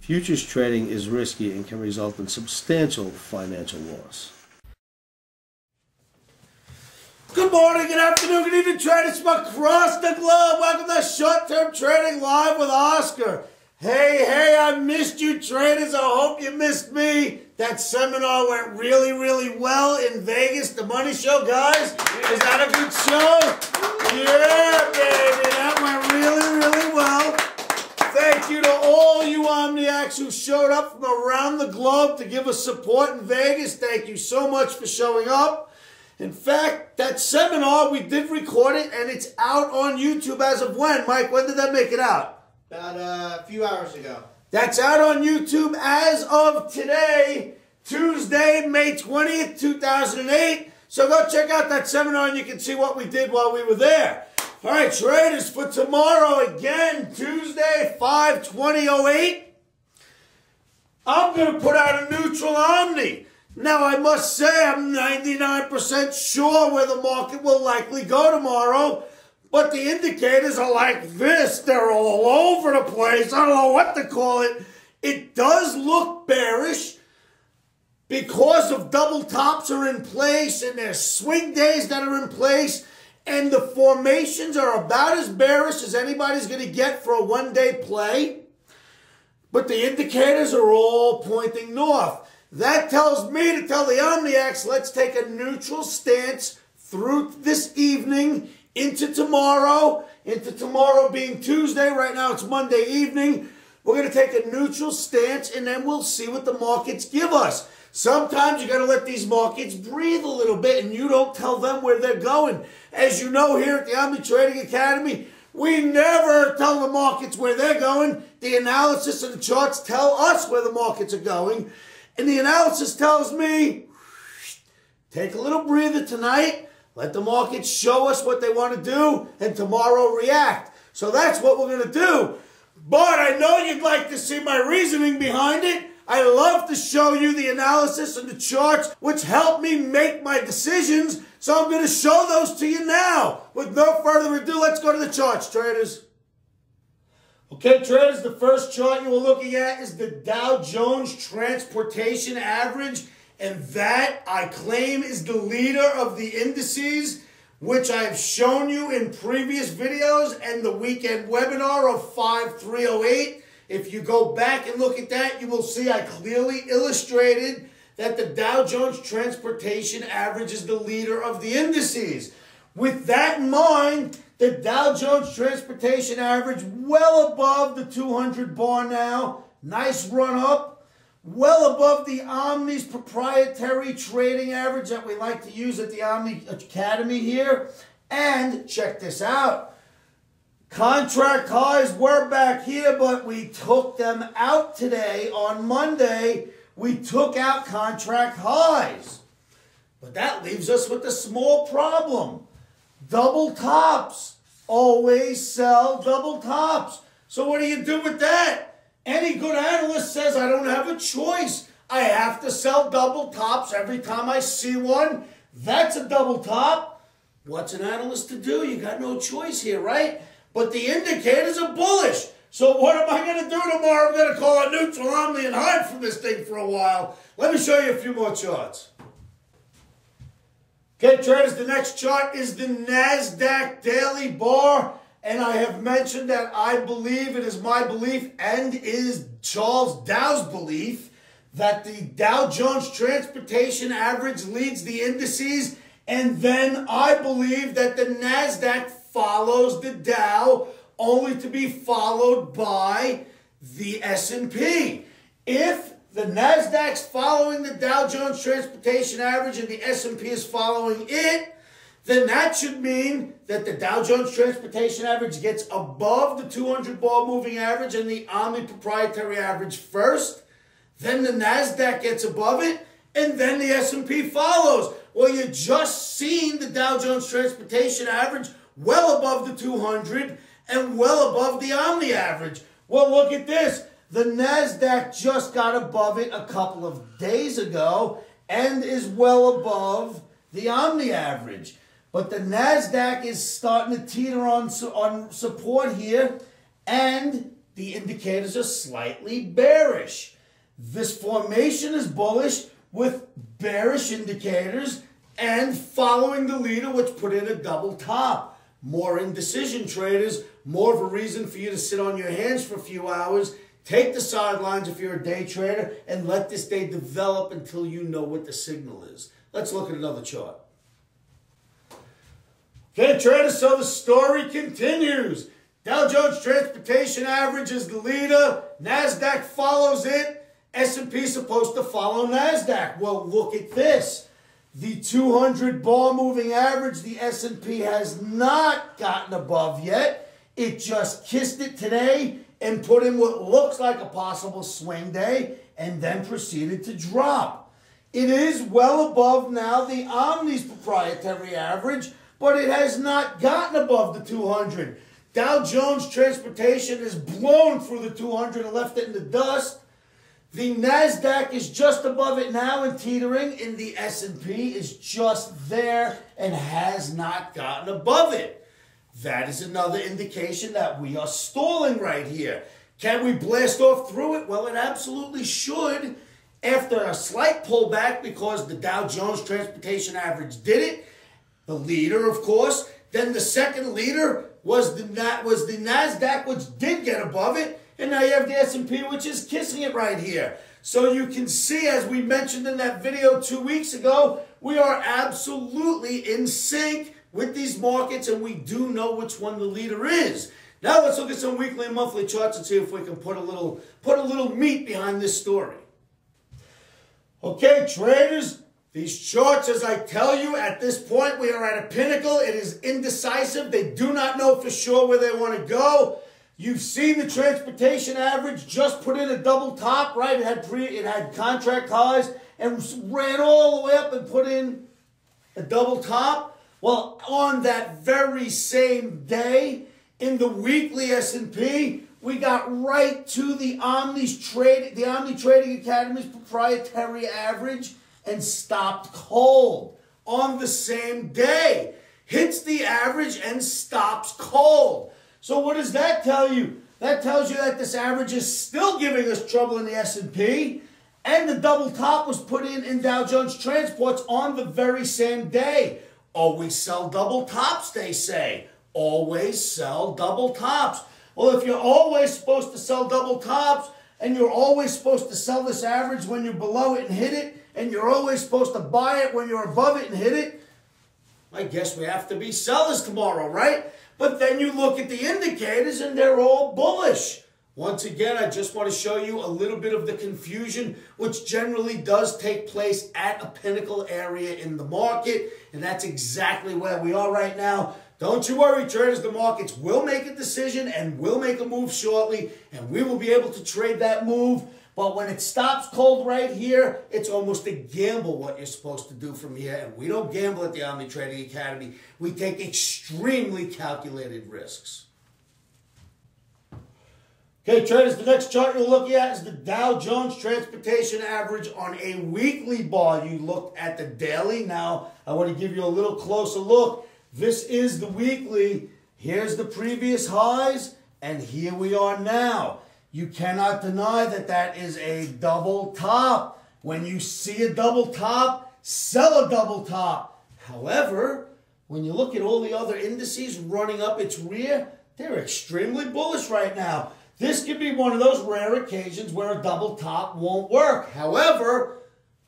Futures trading is risky and can result in substantial financial loss. Good morning, good afternoon, good evening, traders from across the globe. Welcome to Short-Term Trading Live with Oscar. Hey, I missed you, traders. I hope you missed me. That seminar went really well in Vegas. The Money Show, guys. Was that a good show? Yeah, baby. That went really well. Thank you to all you Omniacs who showed up from around the globe to give us support in Vegas. Thank you so much for showing up. In fact, that seminar, we did record it, and it's out on YouTube as of when? Mike, when did that make it out? About a few hours ago. That's out on YouTube as of today, Tuesday, May 20th, 2008. So go check out that seminar, and you can see what we did while we were there. All right, traders, for tomorrow, again, Tuesday, 5/20/08, I'm going to put out a neutral Omni. Now, I must say I'm 99% sure where the market will likely go tomorrow, but the indicators are like this. They're all over the place. I don't know what to call it. It does look bearish because of double tops are in place and there's swing days that are in place. And the formations are about as bearish as anybody's going to get for a one-day play. But the indicators are all pointing north. That tells me to tell the Omniacs, let's take a neutral stance through this evening into tomorrow being Tuesday. Right now it's Monday evening. We're going to take a neutral stance, and then we'll see what the markets give us. Sometimes you got to let these markets breathe a little bit, and you don't tell them where they're going. As you know, here at the Omni Trading Academy, we never tell the markets where they're going. The analysis of the charts tell us where the markets are going. And the analysis tells me, take a little breather tonight, let the markets show us what they want to do, and tomorrow react. So that's what we're going to do. But I know you'd like to see my reasoning behind it. I love to show you the analysis and the charts, which help me make my decisions. So I'm going to show those to you now. With no further ado, let's go to the charts, traders. Okay, traders, the first chart you were looking at is the Dow Jones Transportation Average. And that, I claim, is the leader of the indices, which I've shown you in previous videos and the weekend webinar of 5/3/08. If you go back and look at that, you will see I clearly illustrated that the Dow Jones Transportation Average is the leader of the indices. With that in mind, the Dow Jones Transportation Average well above the 200 bar now. Nice run up. Well above the Omni's proprietary trading average that we like to use at the Omni Academy here. And check this out. Contract highs were back here, but we took them out today. On Monday, we took out contract highs. But that leaves us with a small problem. Double tops. Always sell double tops. So what do you do with that? Any good analyst says I don't have a choice. I have to sell double tops every time I see one. That's a double top. What's an analyst to do? You got no choice here, right? But the indicators are bullish. So what am I going to do tomorrow? I'm going to call a neutral Omni and hide from this thing for a while. Let me show you a few more charts. Okay, traders, the next chart is the NASDAQ daily bar. And I have mentioned that I believe, it is my belief, and is Charles Dow's belief, that the Dow Jones Transportation Average leads the indices. And then I believe that the NASDAQ follows the Dow, only to be followed by the S&P. If the NASDAQ's following the Dow Jones Transportation Average and the S&P is following it, then that should mean that the Dow Jones Transportation Average gets above the 200 bar moving average and the Omni proprietary average first. Then the NASDAQ gets above it, and then the S&P follows. Well, you just seen the Dow Jones Transportation Average well above the 200 and well above the Omni average. Well, look at this. The NASDAQ just got above it a couple of days ago and is well above the Omni average. But the NASDAQ is starting to teeter on support here, and the indicators are slightly bearish. This formation is bullish with bearish indicators and following the leader, which put in a double top. More indecision traders, more of a reason for you to sit on your hands for a few hours, take the sidelines if you're a day trader, and let this day develop until you know what the signal is. Let's look at another chart. Okay, traders, so the story continues. Dow Jones Transportation Average is the leader. NASDAQ follows it. S&P is supposed to follow NASDAQ. Well, look at this. The 200 bar moving average, the S&P has not gotten above yet. It just kissed it today and put in what looks like a possible swing day and then proceeded to drop. It is well above now the Omni's proprietary average, but it has not gotten above the 200. Dow Jones Transportation has blown through the 200 and left it in the dust. The NASDAQ is just above it now and teetering, and the S&P is just there and has not gotten above it. That is another indication that we are stalling right here. Can we blast off through it? Well, it absolutely should after a slight pullback because the Dow Jones Transportation Average did it. The leader, of course. Then the second leader was the NASDAQ, which did get above it. And now you have the S&P, which is kissing it right here. So you can see, as we mentioned in that video 2 weeks ago, we are absolutely in sync with these markets, and we do know which one the leader is. Now let's look at some weekly and monthly charts and see if we can put a little meat behind this story. Okay, traders, these charts, as I tell you, at this point, we are at a pinnacle. It is indecisive. They do not know for sure where they want to go. You've seen the transportation average just put in a double top, right? It had contract highs and ran all the way up and put in a double top. Well, on that very same day, in the weekly S&P, we got right to the Omni Trading Academy's proprietary average and stopped cold on the same day. Hits the average and stops cold. So what does that tell you? That tells you that this average is still giving us trouble in the S&P, and the double top was put in Dow Jones Transports on the very same day. Always sell double tops, they say. Always sell double tops. Well, if you're always supposed to sell double tops, and you're always supposed to sell this average when you're below it and hit it, and you're always supposed to buy it when you're above it and hit it, I guess we have to be sellers tomorrow, right? But then you look at the indicators and they're all bullish. Once again, I just want to show you a little bit of the confusion, which generally does take place at a pinnacle area in the market. And that's exactly where we are right now. Don't you worry, traders. The markets will make a decision and will make a move shortly. And we will be able to trade that move. But when it stops cold right here, it's almost a gamble what you're supposed to do from here. And we don't gamble at the Omni Trading Academy. We take extremely calculated risks. Okay, traders, the next chart you're looking at is the Dow Jones Transportation Average on a weekly bar. You looked at the daily. Now, I want to give you a little closer look. This is the weekly. Here's the previous highs, and here we are now. You cannot deny that that is a double top. When you see a double top, sell a double top. However, when you look at all the other indices running up its rear, they're extremely bullish right now. This could be one of those rare occasions where a double top won't work. However,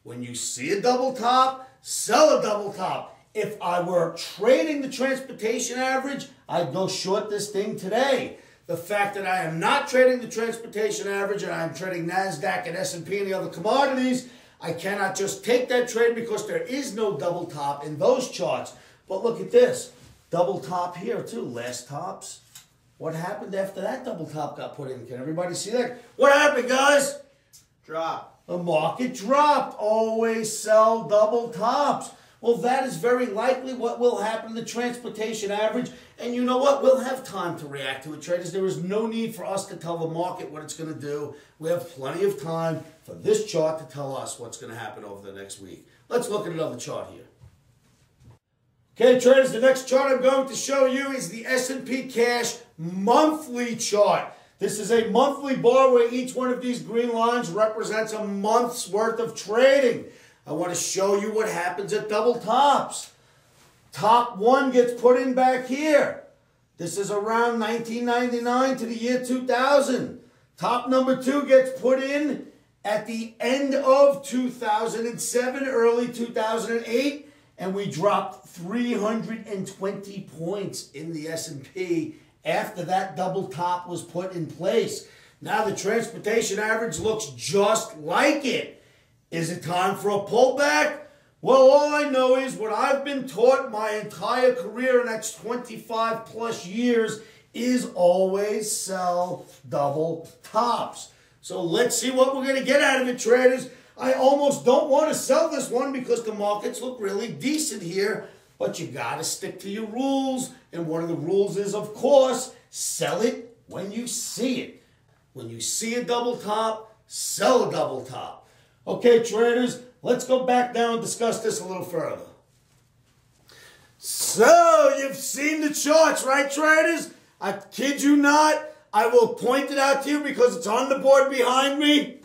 when you see a double top, sell a double top. If I were trading the transportation average, I'd go short this thing today. The fact that I am not trading the transportation average and I'm trading NASDAQ and S&P and the other commodities, I cannot just take that trade because there is no double top in those charts. But look at this. Double top here too. Last tops. What happened after that double top got put in? Can everybody see that? What happened, guys? Drop. The market dropped. Always sell double tops. Well, that is very likely what will happen to the transportation average. And you know what? We'll have time to react to it, traders. There is no need for us to tell the market what it's going to do. We have plenty of time for this chart to tell us what's going to happen over the next week. Let's look at another chart here. Okay, traders, the next chart I'm going to show you is the S&P Cash monthly chart. This is a monthly bar where each one of these green lines represents a month's worth of trading. I want to show you what happens at double tops. Top 1 gets put in back here. This is around 1999 to the year 2000. Top number 2 gets put in at the end of 2007, early 2008, and we dropped 320 points in the S&P after that double top was put in place. Now the transportation average looks just like it. Is it time for a pullback? Well, all I know is what I've been taught my entire career, and that's 25 plus years, is always sell double tops. So let's see what we're going to get out of it, traders. I almost don't want to sell this one because the markets look really decent here, but you got to stick to your rules. And one of the rules is, of course, sell it when you see it. When you see a double top, sell a double top. Okay, traders, let's go back now and discuss this a little further. So, you've seen the charts, right, traders? I kid you not. I will point it out to you because it's on the board behind me.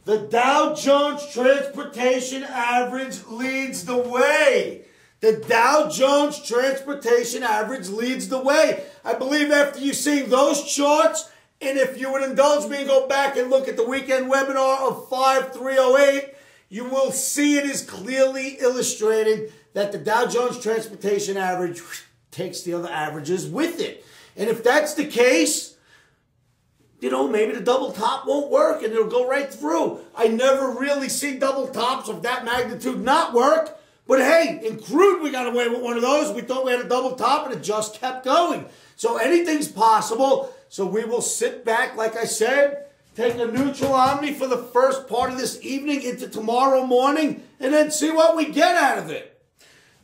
The Dow Jones Transportation Average leads the way. The Dow Jones Transportation Average leads the way. I believe after you see those charts, and if you would indulge me and go back and look at the weekend webinar of 5308, you will see it is clearly illustrating that the Dow Jones Transportation Average takes the other averages with it. And if that's the case, you know, maybe the double top won't work and it'll go right through. I never really see double tops of that magnitude not work. But hey, in crude, we got away with one of those. We thought we had a double top and it just kept going. So anything's possible. So we will sit back, like I said, take a neutral Omni for the first part of this evening into tomorrow morning, and then see what we get out of it.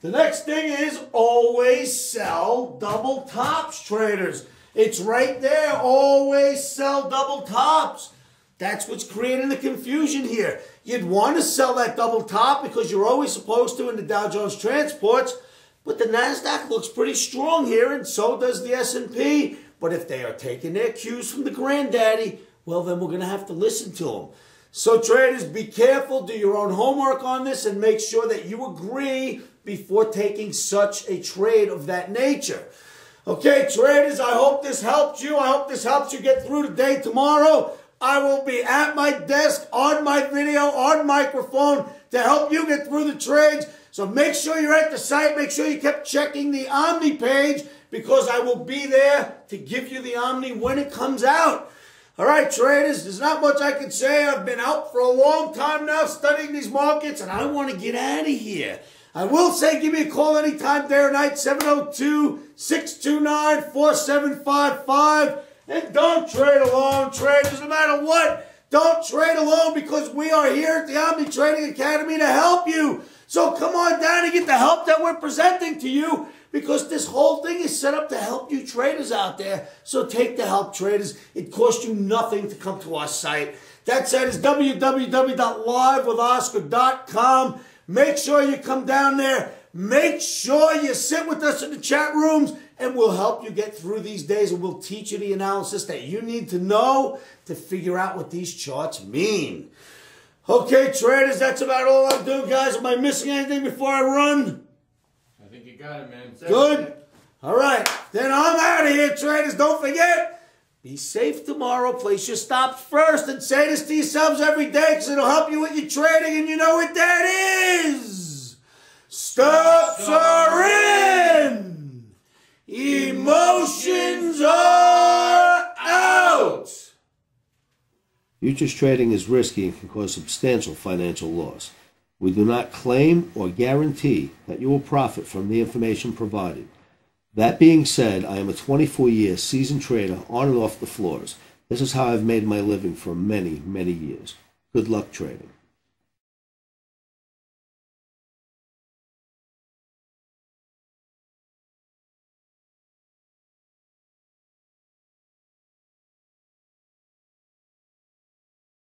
The next thing is always sell double tops, traders. It's right there. Always sell double tops. That's what's creating the confusion here. You'd want to sell that double top because you're always supposed to in the Dow Jones Transports, but the NASDAQ looks pretty strong here, and so does the S&P. But if they are taking their cues from the granddaddy, well, then we're going to have to listen to them. So traders, be careful, do your own homework on this, and make sure that you agree before taking such a trade of that nature. Okay, traders, I hope this helped you. I hope this helps you get through the day tomorrow. I will be at my desk, on my video, on microphone to help you get through the trades. So make sure you're at the site. Make sure you kept checking the Omni page because I will be there to give you the Omni when it comes out. All right, traders, there's not much I can say. I've been out for a long time now studying these markets, and I want to get out of here. I will say give me a call anytime, day or night, 702-629-4755. And don't trade alone, traders, no matter what. Don't trade alone because we are here at the Omni Trading Academy to help you. So come on down and get the help that we're presenting to you because this whole thing is set up to help you traders out there. So take the help, traders. It costs you nothing to come to our site. That site is www.livewithoscar.com. Make sure you come down there. Make sure you sit with us in the chat rooms, and we'll help you get through these days, and we'll teach you the analysis that you need to know to figure out what these charts mean. Okay, traders, that's about all I'm doing, guys. Am I missing anything before I run? I think you got it, man. Good? All right. Then I'm out of here, traders. Don't forget, be safe tomorrow. Place your stops first and say this to yourselves every day because it'll help you with your trading, and you know what that is. Stops are in. Emotions are out. Futures trading is risky and can cause substantial financial loss. We do not claim or guarantee that you will profit from the information provided. That being said, I am a 24-year seasoned trader on and off the floors. This is how I've made my living for many, many years. Good luck trading.